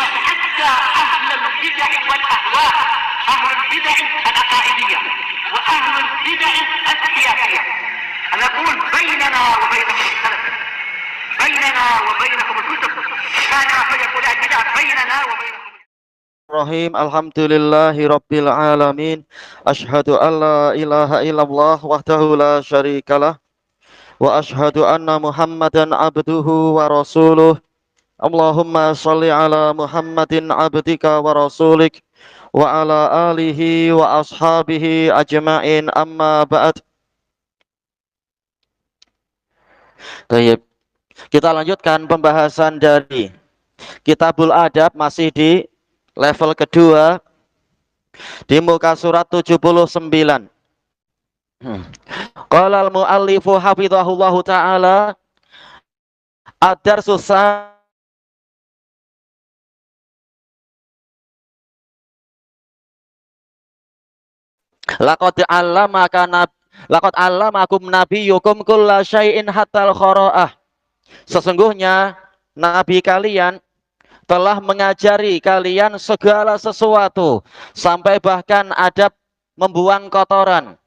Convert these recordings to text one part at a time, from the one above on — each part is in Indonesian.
حتى أهل البدع والأهواء، أهل البدع العقائدية وأهل البدع السياسية. أنا أقول بيننا وبينكم السلف، بيننا وبينكم الكتب، كان فيقول البدع بيننا وبينكم. Rahim. Alhamdulillahi Rabbil Alamin. Ashhadu an la ilaha illallah wahdahu la syarikalah. Wa ashhadu anna Muhammadan abduhu wa rasuluh. Allahumma salli ala Muhammadin abdika wa rasulik wa ala alihi wa ashabihi ajma'in, amma ba'd. Baik, kita lanjutkan pembahasan dari Kitabul Adab, masih di level kedua di muka surat 79. Qala al-muallifu hafizahullahu ta'ala ad-darsus laqad allamakum nabiyyukum kulla syai'in hatal khara'ah. Sesungguhnya nabi kalian telah mengajari kalian segala sesuatu, sampai bahkan adab membuang kotoran.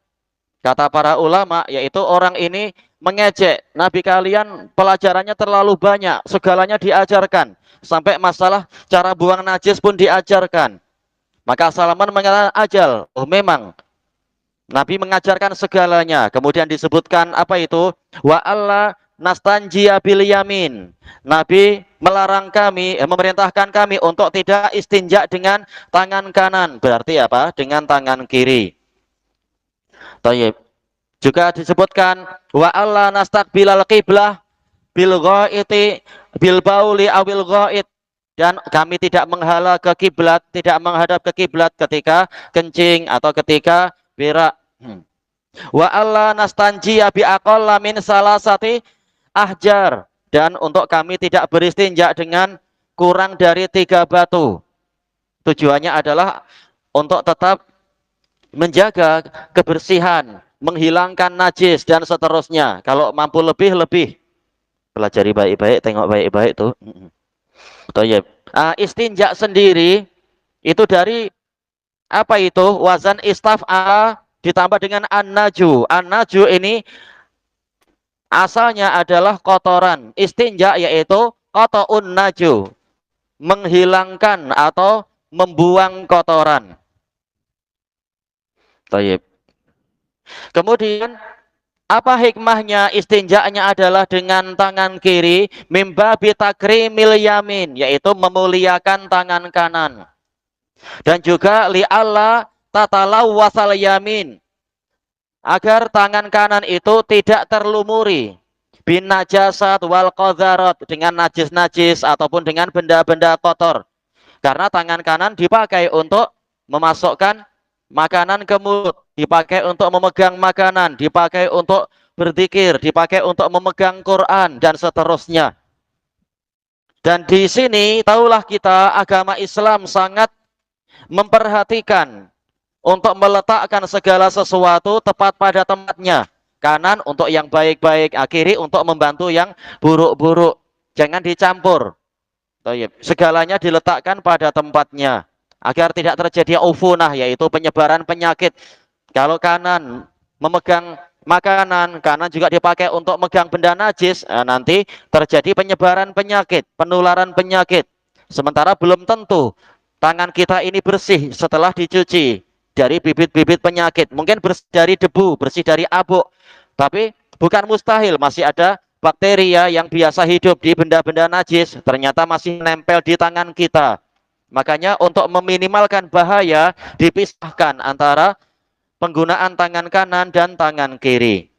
Kata para ulama, yaitu orang ini mengejek nabi kalian, pelajarannya terlalu banyak, segalanya diajarkan, sampai masalah cara buang najis pun diajarkan. Maka Salaman mengatakan, ajal, oh memang nabi mengajarkan segalanya. Kemudian disebutkan apa itu? Wa alla nastanjiya bil yamin. Nabi melarang kami, memerintahkan kami untuk tidak istinja dengan tangan kanan. Berarti apa? Dengan tangan kiri. Tayyib. Juga disebutkan wa alla nastaqbilal qiblah bil ghaiti bil bauli awil ghait. Dan kami tidak menghala ke kiblat, tidak menghadap ke kiblat ketika kencing atau ketika berak. Wa alla nastanjiya bi aqalla min salasati ahjar. Dan untuk kami tidak beristinja dengan kurang dari 3 batu. Tujuannya adalah untuk tetap menjaga kebersihan, menghilangkan najis dan seterusnya. Kalau mampu lebih. Pelajari baik-baik, tengok baik-baik tuh. Istinja sendiri itu dari apa itu? Wazan istaf'a ditambah dengan an-naju. An-naju ini asalnya adalah kotoran. Istinja yaitu qata'un naju, menghilangkan atau membuang kotoran. Tayyib. Kemudian apa hikmahnya? Istinjanya adalah dengan tangan kiri, mimba bitakrimil yamin, yaitu memuliakan tangan kanan. Dan juga li'alla tatalawwasal yamin, agar tangan kanan itu tidak terlumuri bin najasat wal qadharat, dengan najis-najis ataupun dengan benda-benda kotor. Karena tangan kanan dipakai untuk memasukkan makanan ke mulut, dipakai untuk memegang makanan, dipakai untuk berzikir, dipakai untuk memegang Quran dan seterusnya. Dan di sini tahulah kita, agama Islam sangat memperhatikan untuk meletakkan segala sesuatu tepat pada tempatnya. Kanan untuk yang baik-baik, kiri untuk membantu yang buruk-buruk. Jangan dicampur. Segalanya diletakkan pada tempatnya agar tidak terjadi ufunah, yaitu penyebaran penyakit. Kalau kanan memegang makanan, kanan juga dipakai untuk megang benda najis, nanti terjadi penyebaran penyakit, penularan penyakit. Sementara belum tentu tangan kita ini bersih setelah dicuci dari bibit-bibit penyakit. Mungkin bersih dari debu, bersih dari abu, tapi bukan mustahil masih ada bakteria yang biasa hidup di benda-benda najis, ternyata masih nempel di tangan kita. Makanya untuk meminimalkan bahaya, dipisahkan antara penggunaan tangan kanan dan tangan kiri.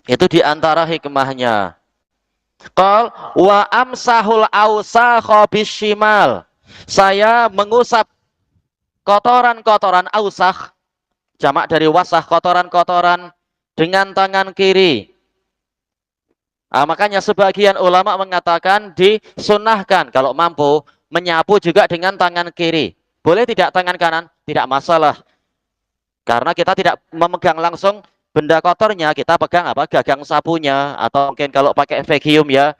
Itu di antara hikmahnya. Qal wa amsahul awsakha bishimal. Saya mengusap kotoran-kotoran ausakh, jamak dari wasah, kotoran-kotoran, dengan tangan kiri. Makanya sebagian ulama mengatakan disunahkan kalau mampu menyapu juga dengan tangan kiri. Boleh tidak tangan kanan? Tidak masalah. Karena kita tidak memegang langsung benda kotornya, kita pegang apa? Gagang sapunya, atau mungkin kalau pakai vacuum ya,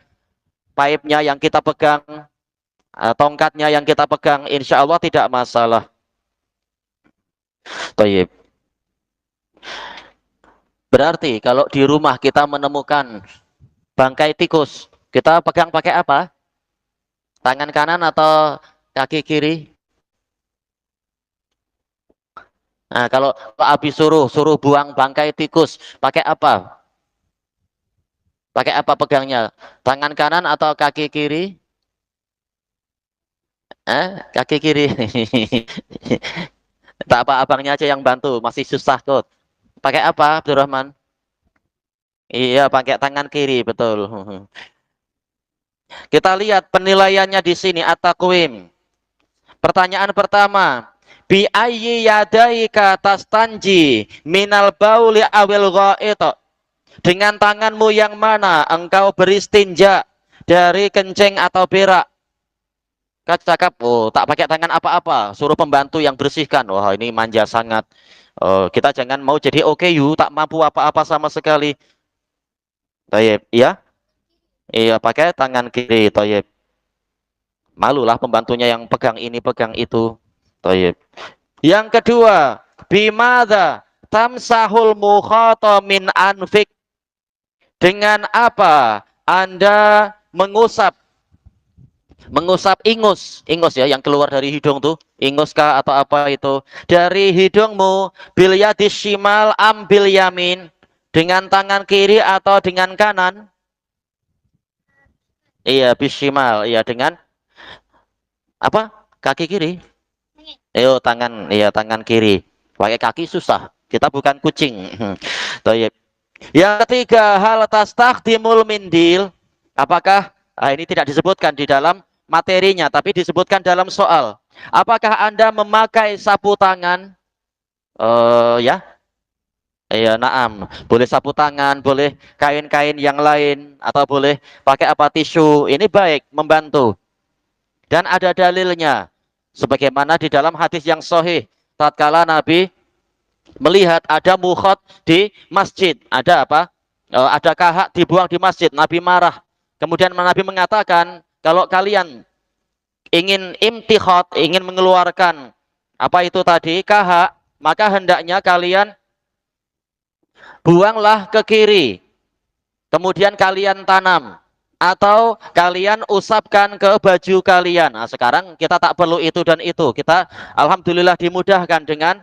pipe-nya yang kita pegang. Tongkatnya yang kita pegang, insya Allah tidak masalah. Baik. Berarti kalau di rumah kita menemukan bangkai tikus, kita pegang pakai apa? Tangan kanan atau kaki kiri? Nah, kalau habis suruh buang bangkai tikus, pakai apa? Pakai apa pegangnya? Tangan kanan atau kaki kiri? Kaki kiri. Tak apa, abangnya aja yang bantu, masih susah kok. Pakai apa, Abdurrahman? Iya, pakai tangan kiri, betul. Kita lihat penilaiannya di sini, at-taqwim. Pertanyaan pertama, bi ayyi yadaika tastanji minal bauli awil gha'ita. Dengan tanganmu yang mana engkau beristinja dari kencing atau berak? Cakap, oh tak pakai tangan apa-apa, suruh pembantu yang bersihkan. Wah ini manja sangat. Kita jangan mau jadi OKU, tak mampu apa-apa sama sekali. Tayyib, iya? Iya pakai tangan kiri, tayyib. Malulah pembantunya yang pegang ini, pegang itu. Tayyib. Yang kedua, bimada tamsahul mukhata min anfik. Dengan apa Anda mengusap ingus ya yang keluar dari hidung tuh, ingus kah atau apa itu, dari hidungmu, bil yadis shimal ambil yamin, dengan tangan kiri atau dengan kanan? Iya, bishimal, iya dengan apa? Kaki kiri. Iya tangan kiri. Pakai kaki susah. Kita bukan kucing. Tayyib. Yang ketiga, hal tastakhdimul mindil. Apakah ini tidak disebutkan di dalam materinya, tapi disebutkan dalam soal. Apakah Anda memakai sapu tangan? Ya, iya, naam. Boleh sapu tangan, boleh kain-kain yang lain, atau boleh pakai apa tisu. Ini baik, membantu. Dan ada dalilnya. Sebagaimana di dalam hadis yang sahih, tatkala Nabi melihat ada mukhat di masjid, ada apa? Ada kahak dibuang di masjid, Nabi marah. Kemudian Nabi mengatakan, kalau kalian ingin imtikhat, ingin mengeluarkan apa itu tadi kahak, maka hendaknya kalian buanglah ke kiri, kemudian kalian tanam, atau kalian usapkan ke baju kalian. Nah, sekarang kita tak perlu itu dan itu. Kita alhamdulillah dimudahkan dengan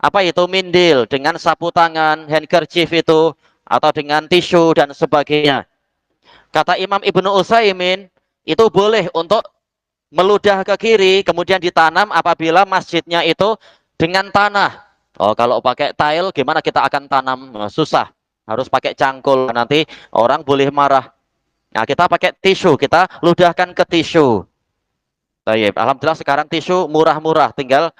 apa itu mindil, dengan sapu tangan, handkerchief itu, atau dengan tisu dan sebagainya. Kata Imam Ibnu Utsaimin, itu boleh untuk meludah ke kiri, kemudian ditanam apabila masjidnya itu dengan tanah. Oh, kalau pakai tile gimana kita akan tanam? Susah. Harus pakai cangkul. Nanti orang boleh marah. Nah, kita pakai tisu, kita ludahkan ke tisu. Baik, alhamdulillah sekarang tisu murah-murah, tinggal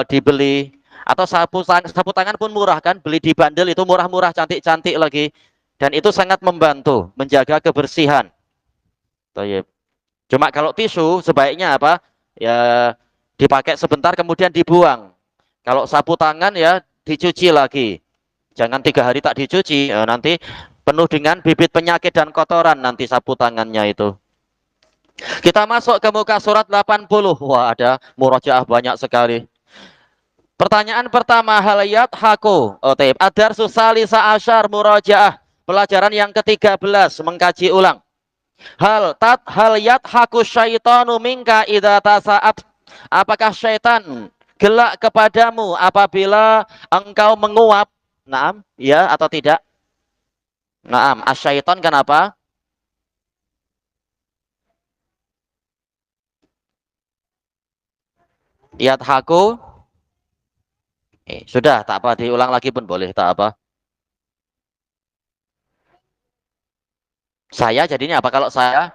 dibeli. Atau sapu tangan pun murah kan, beli di bandel itu murah-murah, cantik-cantik lagi. Dan itu sangat membantu menjaga kebersihan. Baik. Cuma kalau tisu sebaiknya apa? Ya dipakai sebentar kemudian dibuang. Kalau sapu tangan ya dicuci lagi. Jangan 3 hari tak dicuci, nanti penuh dengan bibit penyakit dan kotoran nanti sapu tangannya itu. Kita masuk ke muka surat 80. Wah, ada murojaah banyak sekali. Pertanyaan pertama, halayat haku. Adar susalisa asyar murojaah. Pelajaran yang ke-13, mengkaji ulang. Hal yat haku syaitanu minka idza tasaat. Apakah syaitan gelak kepadamu apabila engkau menguap? Naam, ya atau tidak? Naam, asyaiton kenapa? Yadhaku. Sudah, tak apa, diulang lagi pun boleh, tak apa. Saya jadinya apa kalau saya?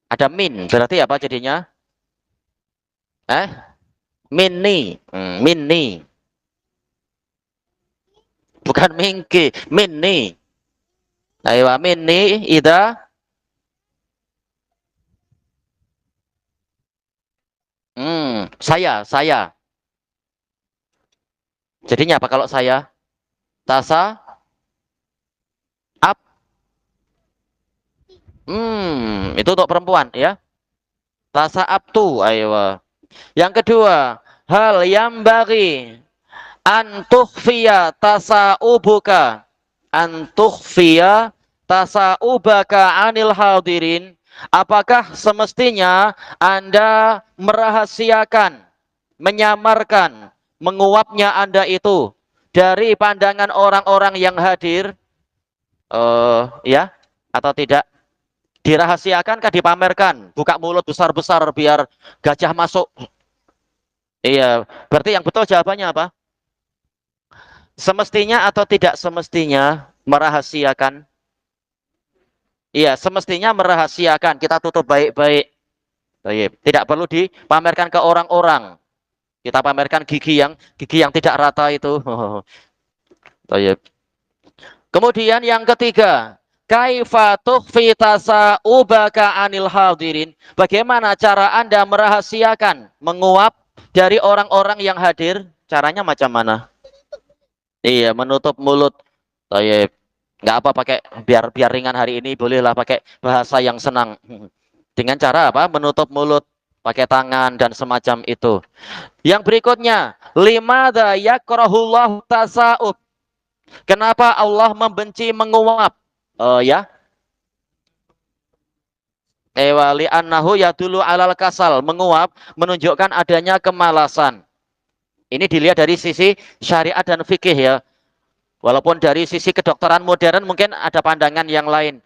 Ada min, berarti apa jadinya? Eh? Minni. Minni. Bukan mingki, minni. Ayo, minni, ida. Saya. Jadinya apa kalau saya? Tasa, up. Itu untuk perempuan ya. Tasa'abtu, ayo. Yang kedua, hal yang bagi antukhfiya tasa'ubuka, antukhfiya tasa'ubaka anil hadirin. Apakah semestinya Anda merahasiakan, menyamarkan, menguapnya Anda itu dari pandangan orang-orang yang hadir? Ya, atau tidak? Dirahasiakankah dipamerkan? Buka mulut besar-besar biar gajah masuk. Iya, berarti yang betul jawabannya apa? Semestinya atau tidak semestinya merahasiakan? Iya, semestinya merahasiakan. Kita tutup baik-baik. Tidak perlu dipamerkan ke orang-orang. Kita pamerkan gigi yang tidak rata itu. Kemudian yang ketiga, kaifa tukhfi tasa'ubaka anil hadirin? Bagaimana cara Anda merahasiakan, menguap dari orang-orang yang hadir? Caranya macam mana? Iya, menutup mulut. Tayyib. Nggak apa pakai biar ringan hari ini, bolehlah pakai bahasa yang senang. Dengan cara apa? Menutup mulut, pakai tangan dan semacam itu. Yang berikutnya, limadza yakrahullahu tasa'ub? Kenapa Allah membenci menguap? Ya. Ewali annahu yadulu alal kasal. Menguap menunjukkan adanya kemalasan. Ini dilihat dari sisi syariat dan fikih ya. Walaupun dari sisi kedokteran modern mungkin ada pandangan yang lain.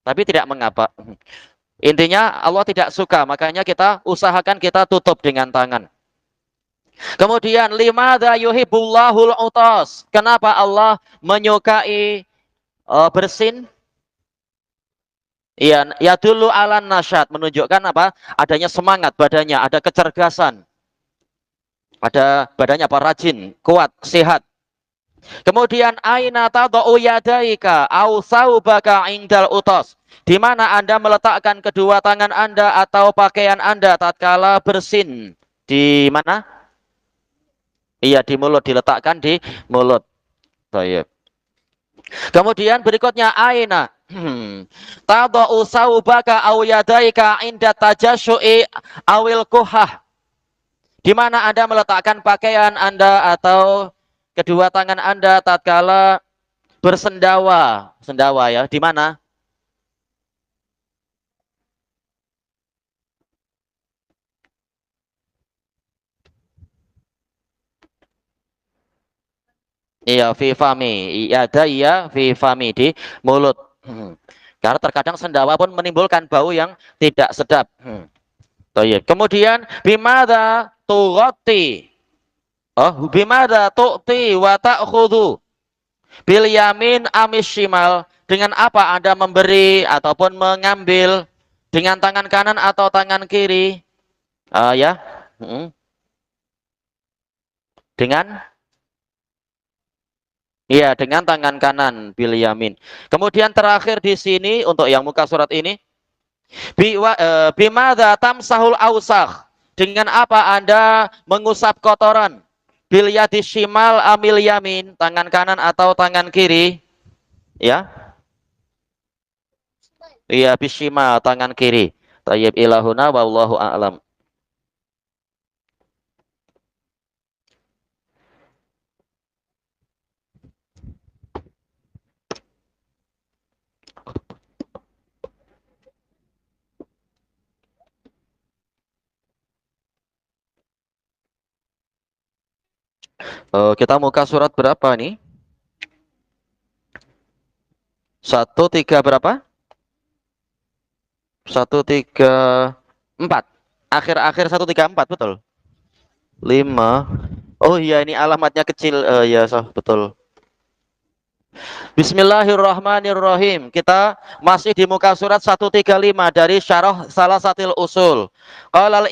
Tapi tidak mengapa. Intinya Allah tidak suka. Makanya kita usahakan kita tutup dengan tangan. Kemudian limadza yuhibbullahul utas? Kenapa Allah menyukai bersin? Iya, ya dulu ala nasyat, menunjukkan apa? Adanya semangat badannya, ada kecerdasan. Ada badannya apa? Rajin, kuat, sehat. Kemudian aina tadau yadaika au saubaka indal utas? Di mana Anda meletakkan kedua tangan Anda atau pakaian Anda tatkala bersin? Di mana? Iya, di mulut, diletakkan di mulut. Baik. Kemudian berikutnya aina tadau saubaka aw yadaika inda tajasyu'i awil kuhah. Di mana Anda meletakkan pakaian Anda atau kedua tangan Anda tatkala bersendawa. Sendawa ya, di mana? Iya, fi fami. Iya, fi fami, di mulut. Karena terkadang sendawa pun menimbulkan bau yang tidak sedap. Kemudian bimada tughati. Oh, bimada tu'ti wa ta'khudhu. Bil yamin amis shimal. Dengan apa Anda memberi ataupun mengambil? Dengan tangan kanan atau tangan kiri? Ya. Dengan Iya, dengan tangan kanan bil yamin. Kemudian terakhir di sini untuk yang muka surat ini, bimadza tamsahul ausakh? Dengan apa Anda mengusap kotoran? Bil yadi shimal amil yamin, tangan kanan atau tangan kiri? Ya. Iya, bishimal, tangan kiri. Tayyib ilahuna wallahu a'lam. Kita muka surat berapa nih? 1, 3 berapa? 1, 3, 4. Akhir-akhir 1, 3, 4 betul. 5. Oh iya, ini alamatnya kecil. Ya, betul. Bismillahirrahmanirrahim. Kita masih di muka surat 135 dari Syarah Salasatil Usul. Qala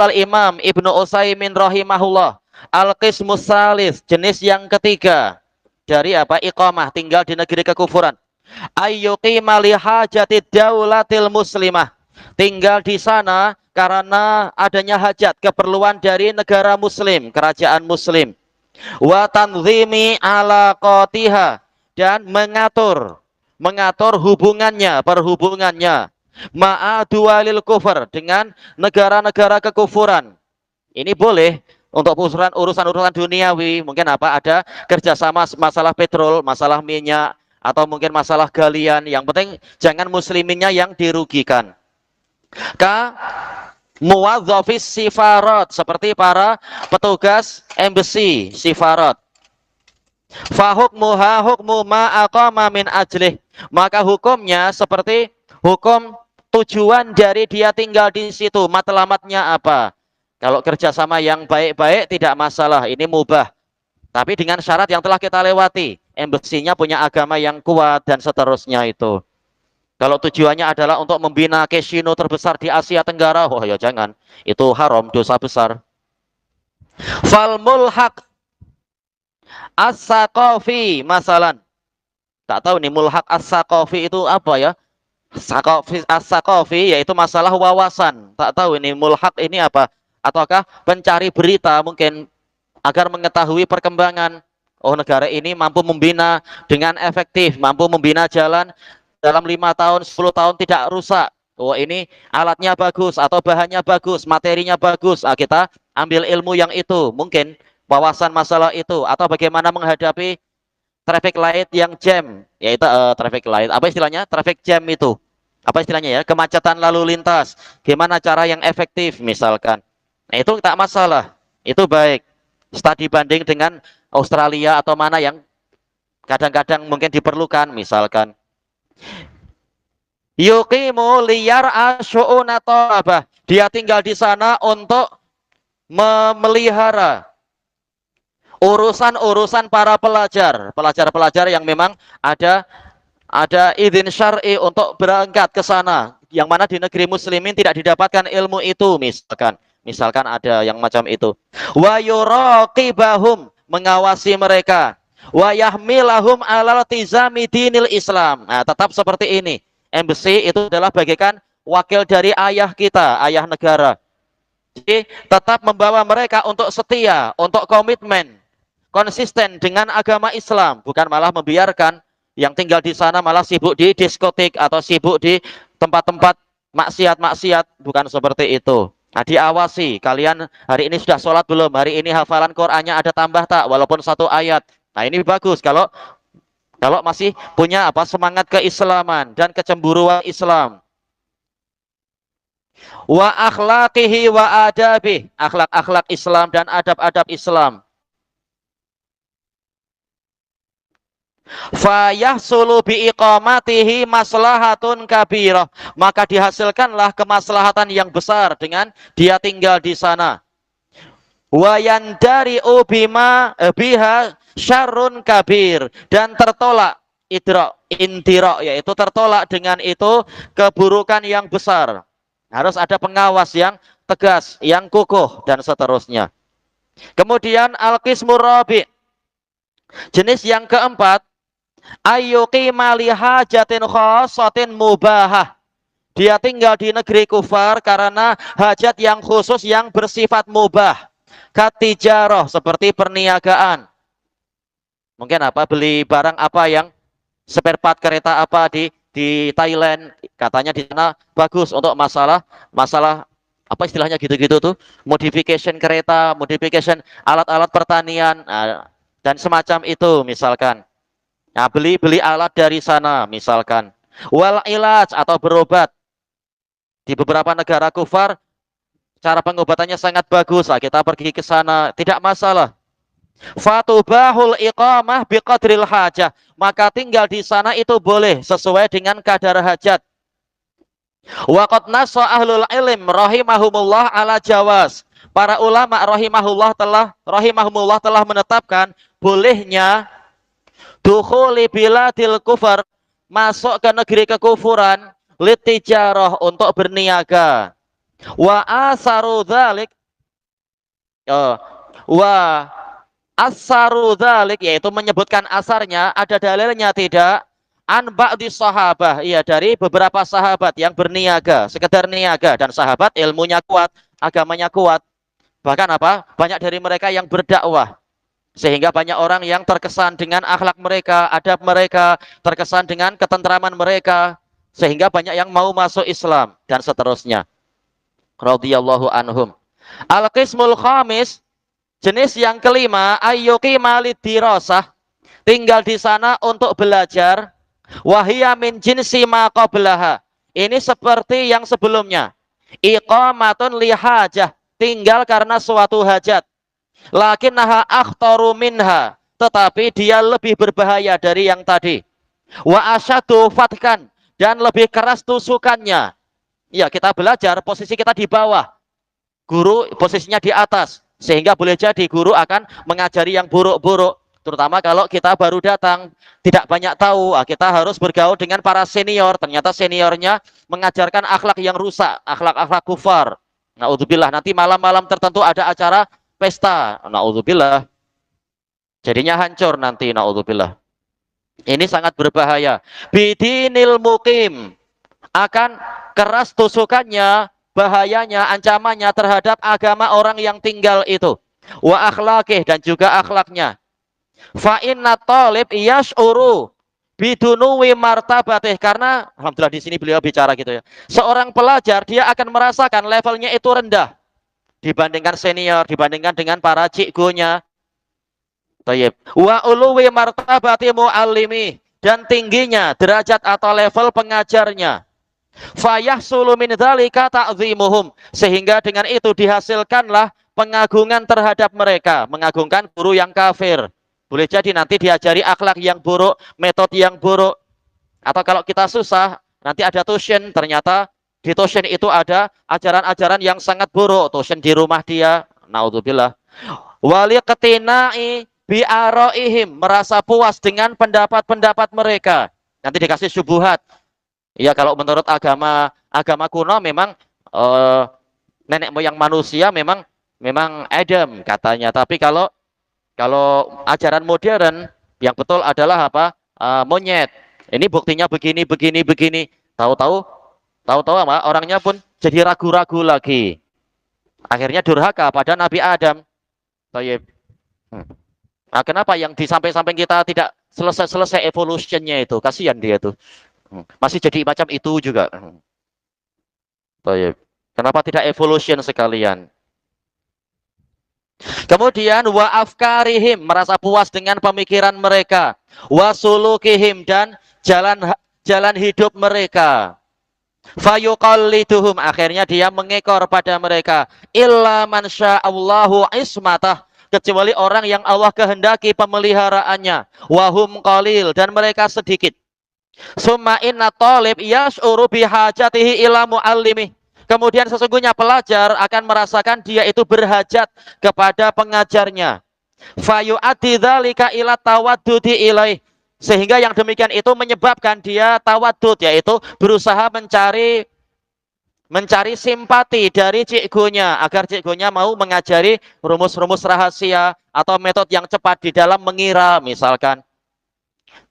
al-Imam Ibnu Utsaimin rahimahullah, al-qismus salis, jenis yang ketiga dari apa? Iqamah, tinggal di negeri kekufuran. Ayyuqima li hajatid daulatil muslimah. Tinggal di sana karena adanya hajat, keperluan dari negara muslim, kerajaan muslim. Wa tanzimi alaqatiha, dan mengatur perhubungannya ma'adualil kufur, dengan negara-negara kekufuran. Ini boleh untuk urusan-urusan duniawi, mungkin apa, ada kerjasama masalah petrol, masalah minyak, atau mungkin masalah galian. Yang penting jangan musliminnya yang dirugikan. Ka muwadzafis sifarat, seperti para petugas embassy sifarat. Fahukmuha hukmu ma aqama min ajlih, maka hukumnya seperti hukum tujuan dari dia tinggal di situ, matlamatnya apa. Kalau kerjasama yang baik-baik tidak masalah, ini mubah. Tapi dengan syarat yang telah kita lewati, embassy-nya punya agama yang kuat dan seterusnya itu. Kalau tujuannya adalah untuk membina kasino terbesar di Asia Tenggara, oh ya jangan, itu haram, dosa besar. Fal mulhaq as-saqafi masalan. Tak tahu nih mulhaq as-saqafi itu apa ya? As-saqafi yaitu masalah wawasan. Tak tahu ini mulhaq ini apa? Ataukah pencari berita mungkin agar mengetahui perkembangan. Oh, negara ini mampu membina dengan efektif, mampu membina jalan dalam 5 tahun, 10 tahun tidak rusak. Oh, ini alatnya bagus atau bahannya bagus, materinya bagus. Kita ambil ilmu yang itu, mungkin wawasan masalah itu, atau bagaimana menghadapi traffic light yang jam, yaitu traffic light, apa istilahnya? Traffic jam itu. Apa istilahnya ya? Kemacetan lalu lintas. Gimana cara yang efektif misalkan. Nah, itu tak masalah. Itu baik. Studi banding dengan Australia atau mana yang kadang-kadang mungkin diperlukan misalkan. Yuqimu liyar asyu'una thalabah. Dia tinggal di sana untuk memelihara urusan-urusan para pelajar yang memang ada izin syar'i untuk berangkat ke sana, yang mana di negeri muslimin tidak didapatkan ilmu itu misalkan ada yang macam itu. Wa yuraqibahum, mengawasi mereka. Wa yahmilahum alal tizami dinil Islam. Nah, tetap seperti ini. Embassy itu adalah bagaikan wakil dari ayah kita, ayah negara. Jadi tetap membawa mereka untuk setia, untuk komitmen, konsisten dengan agama Islam, bukan malah membiarkan yang tinggal di sana malah sibuk di diskotik atau sibuk di tempat-tempat maksiat-maksiat, bukan seperti itu. Nah, diawasi, kalian hari ini sudah sholat belum? Hari ini hafalan Qur'annya ada tambah tak? Walaupun 1 ayat. Nah, ini bagus kalau masih punya semangat keislaman dan kecemburuan Islam. Wa akhlaqihi wa adabih, akhlak-akhlak Islam dan adab-adab Islam. Fayahsulu biiqamatihi maslahatun kabirah, maka dihasilkanlah kemaslahatan yang besar dengan dia tinggal di sana. Wa yandari'u bima biha syarrun kabir, dan tertolak intira, yaitu tertolak dengan itu keburukan yang besar. Harus ada pengawas yang tegas, yang kukuh dan seterusnya. Kemudian al-qismur rabi', jenis yang keempat, ayyuqima li hajatin khassatin mubahah. Dia tinggal di negeri kufar karena hajat yang khusus yang bersifat mubah. Katijarah, seperti perniagaan. Mungkin beli barang yang spare part kereta di Thailand, katanya di sana bagus untuk masalah istilahnya gitu-gitu tuh, modification kereta, modification alat-alat pertanian, dan semacam itu misalkan. Nah, beli alat dari sana misalkan. Wal ilaj, atau berobat. Di beberapa negara kufar cara pengobatannya sangat bagus. Kita pergi ke sana, tidak masalah. Fatubahul iqamah biqadril hajah, maka tinggal di sana itu boleh sesuai dengan kadar hajat. Wa qad nassa ahlul ilm rahimahumullah ala jawaz. Para ulama rahimahumullah telah menetapkan bolehnya dukhuli biladil kufar, masuk ke negeri kekufuran, litijarah, untuk berniaga. Wa asaru dzalik, wa asaru dzalik, yaitu menyebutkan asarnya, ada dalilnya tidak? An ba'di sahabah, iya, dari beberapa sahabat yang berniaga, sekedar niaga, dan sahabat ilmunya kuat, agamanya kuat. Bahkan banyak dari mereka yang berdakwah, sehingga banyak orang yang terkesan dengan akhlak mereka, adab mereka, terkesan dengan ketentraman mereka, sehingga banyak yang mau masuk Islam dan seterusnya. Radhiyallahu anhum. Al-qismul khamis, jenis yang kelima, ayyuki malid dirasah, tinggal di sana untuk belajar. Wahia min jinsi ma qablaha, ini seperti yang sebelumnya. Iqamatun lihajah, tinggal karena suatu hajat. Lakinnaha akhtaru minha, tetapi dia lebih berbahaya dari yang tadi. Wa asyadu fatkan, dan lebih keras tusukannya. Ya, kita belajar, posisi kita di bawah, guru posisinya di atas, sehingga boleh jadi guru akan mengajari yang buruk-buruk. Terutama kalau kita baru datang, tidak banyak tahu, kita harus bergaul dengan para senior. Ternyata seniornya mengajarkan akhlak yang rusak, akhlak-akhlak kufar. Na'udzubillah, nanti malam-malam tertentu ada acara pesta. Na'udzubillah, jadinya hancur nanti. Na'udzubillah. Ini sangat berbahaya. Bidinil muqim, akan keras tusukannya, bahayanya, ancamannya terhadap agama orang yang tinggal itu. Wa akhlaqih, dan juga akhlaknya. Fa inna talib yash'uru bidunuwi martabatih, karena alhamdulillah di sini beliau bicara gitu ya. Seorang pelajar dia akan merasakan levelnya itu rendah dibandingkan senior, dibandingkan dengan para cikgunya. Tayyib. Wa uluwi martabati muallimi, dan tingginya derajat atau level pengajarnya. Fayahsulu min dzalika ta'zimuhum, sehingga dengan itu dihasilkanlah pengagungan terhadap mereka, mengagungkan guru yang kafir. Boleh jadi nanti diajari akhlak yang buruk, metode yang buruk. Atau kalau kita susah, nanti ada tuition, ternyata di tuition itu ada ajaran-ajaran yang sangat buruk. Tuition di rumah dia, naudzubillah. Wali ketinai bi'araihim, merasa puas dengan pendapat-pendapat mereka. Nanti dikasih syubhat. Ya, kalau menurut agama kuno memang nenek moyang manusia memang Adam katanya. Tapi kalau ajaran modern yang betul adalah apa? Monyet. Ini buktinya begini. Tahu-tahu apa? Orangnya pun jadi ragu-ragu lagi. Akhirnya durhaka pada Nabi Adam. Tayyib. Nah, kenapa yang di samping-samping kita tidak selesai evolutionnya itu? Kasihan dia tuh. Masih jadi macam itu juga. Tayyib. Kenapa tidak evolution sekalian? Kemudian wa afkarihim, merasa puas dengan pemikiran mereka. Wa sulukihim, dan jalan hidup mereka. Fayuqalliduhum, akhirnya dia mengekor pada mereka. Illa man sya'allahu ismatah, kecuali orang yang Allah kehendaki pemeliharaannya. Wahum qalil, dan mereka sedikit. Summa inna talib yash'uru bihajatihi ila muallimih, kemudian sesungguhnya pelajar akan merasakan dia itu berhajat kepada pengajarnya. Fayu'addi dzalika ila tawaddudi ilaih, sehingga yang demikian itu menyebabkan dia tawaddud, yaitu berusaha mencari simpati dari cikgunya agar cikgunya mau mengajari rumus-rumus rahasia atau metode yang cepat di dalam mengira misalkan.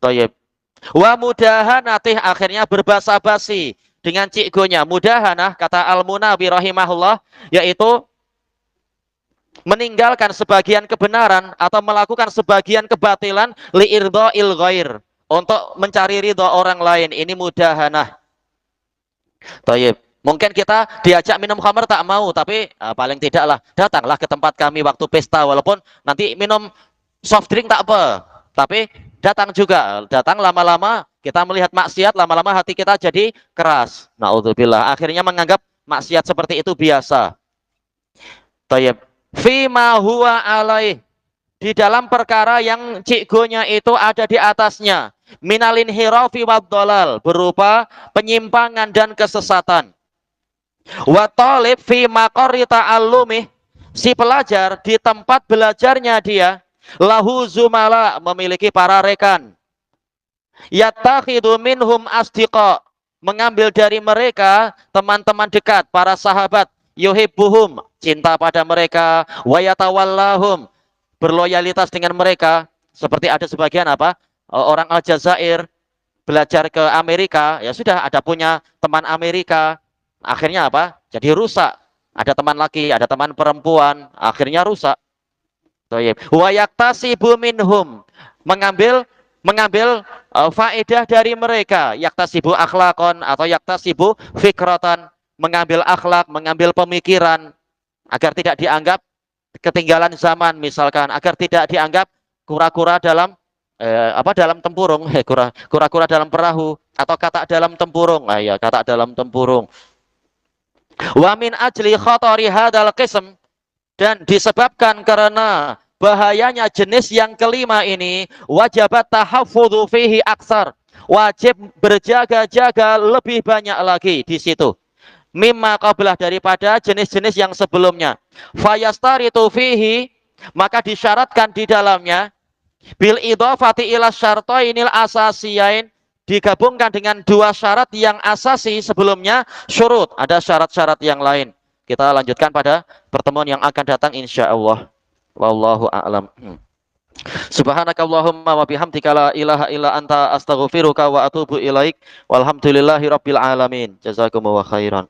Thayyib. Wa mudahanatih, akhirnya berbasa-basi dengan cikgunya. Mudahanah, kata Al-Munawi rahimahullah, yaitu meninggalkan sebagian kebenaran atau melakukan sebagian kebatilan li'irdha'il ghair, untuk mencari ridha orang lain. Ini mudahanah. Thayyib. Mungkin kita diajak minum khamr tak mau, tapi paling tidaklah datanglah ke tempat kami waktu pesta, walaupun nanti minum soft drink tak apa, tapi datang juga. Datang, lama-lama kita melihat maksiat, lama-lama hati kita jadi keras. Na'udzubillah, akhirnya menganggap maksiat seperti itu biasa. Thayyib. Fima huwa alaih, di dalam perkara yang cikgunya itu ada di atasnya. Minalin hirafi wad dolal, berupa penyimpangan dan kesesatan. Wa talib fi maqarri ta'allumih, si pelajar di tempat belajarnya dia, lahu zumala, memiliki para rekan. Yattakhidhu minhum asdiqa, mengambil dari mereka teman-teman dekat, para sahabat. Yuhibbuhum, cinta pada mereka. Wa yatawallahum, berloyalitas dengan mereka. Seperti ada sebagian orang Aljazair belajar ke Amerika, ya sudah ada punya teman Amerika. Akhirnya jadi rusak. Ada teman laki, ada teman perempuan, akhirnya rusak. Wa yaktasibu minhum, mengambil mengambil faedah dari mereka, yaktasibu akhlakon atau yaktasibu fikratan, mengambil akhlak, mengambil pemikiran agar tidak dianggap ketinggalan zaman misalkan, agar tidak dianggap kura-kura dalam dalam tempurung, kura-kura dalam perahu atau kata dalam tempurung. Ah ya, kata dalam tempurung. Wa min ajli khatari hadzal qism, dan disebabkan karena bahayanya jenis yang kelima ini, wajibat tahaffudzu fihi aksar, wajib berjaga-jaga lebih banyak lagi di situ, mimma qablah, daripada jenis-jenis yang sebelumnya. Fayastaritu fihi, maka disyaratkan di dalamnya, bil idhafati ila syartainil asasiyain, digabungkan dengan dua syarat yang asasi sebelumnya, syurut, ada syarat-syarat yang lain. Kita lanjutkan pada pertemuan yang akan datang insyaallah. Wallahu a'lam. Subhanakallahumma wa bihamdika la ilaha illa anta astaghfiruka wa atubu ilaik. Walhamdulillahi rabbil alamin. Jazakumullahu khairan.